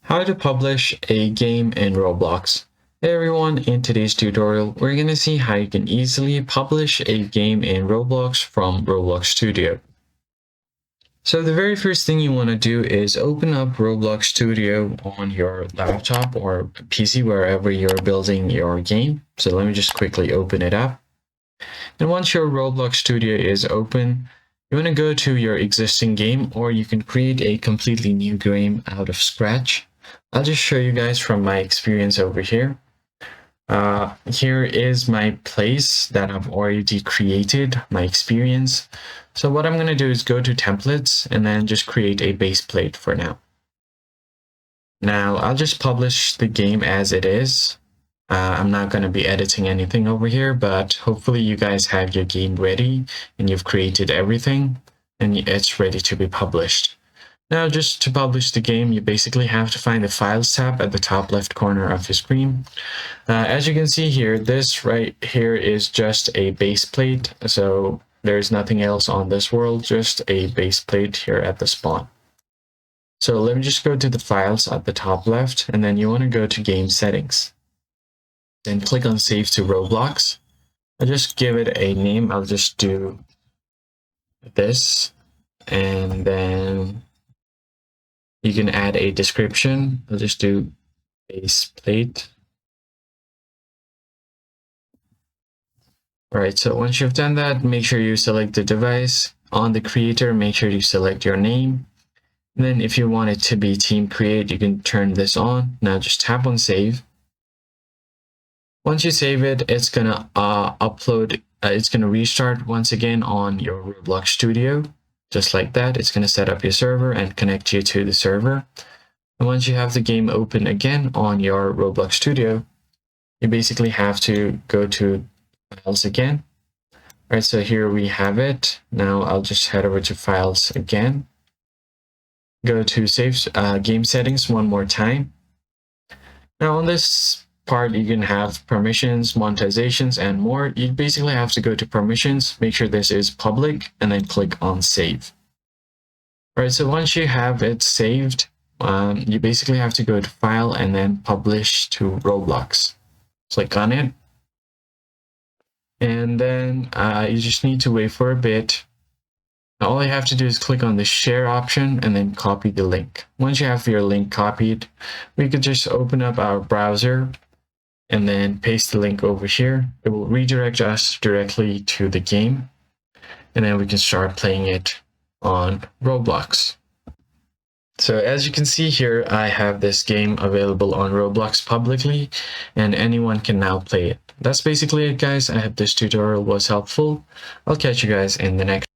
How to publish a game in Roblox. Hey everyone, in today's tutorial, we're going to see how you can easily publish a game in Roblox from Roblox Studio. So the very first thing you want to do is open up Roblox Studio on your laptop or PC, wherever you're building your game. So let me just quickly open it up. And once your Roblox Studio is open, you want to go to your existing game, or you can create a completely new game out of scratch. I'll just show you guys from my experience over here. Here is my place that I've already created, my experience. So what I'm going to do is go to templates and then just create a base plate for now. Now I'll just publish the game as it is. I'm not going to be editing anything over here, but hopefully you guys have your game ready and you've created everything and it's ready to be published. Now, just to publish the game, you basically have to find the Files tab at the top left corner of your screen. As you can see here, this right here is just a base plate. So there's nothing else on this world, just a base plate here at the spawn. So let me just go to the Files at the top left, and then you want to go to Game Settings. Then click on Save to Roblox. I'll just give it a name. I'll just do this, and then you can add a description. I'll just do base plate. All right, so once you've done that, make sure you select the device. On the creator, make sure you select your name. And then if you want it to be team create, you can turn this on. Now just tap on save. Once you save it, it's gonna upload, it's gonna restart once again on your Roblox Studio. Just like that, it's going to set up your server and connect you to the server. And once you have the game open again on your Roblox Studio, you basically have to go to Files again. All right, so here we have it. Now I'll just head over to Files again. Go to Save Game Settings one more time. Now on this part, you can have permissions, monetizations, and more. You basically have to go to permissions, make sure this is public, and then click on save. All right, so once you have it saved, you basically have to go to file and then publish to Roblox. Click on it. And then you just need to wait for a bit. Now, all you have to do is click on the share option and then copy the link. Once you have your link copied, we could just open up our browser and then paste the link over here. It will redirect us directly to the game, and then we can start playing it on Roblox. So as you can see here, I have this game available on Roblox publicly, and anyone can now play it. That's basically it, guys. I hope this tutorial was helpful. I'll catch you guys in the next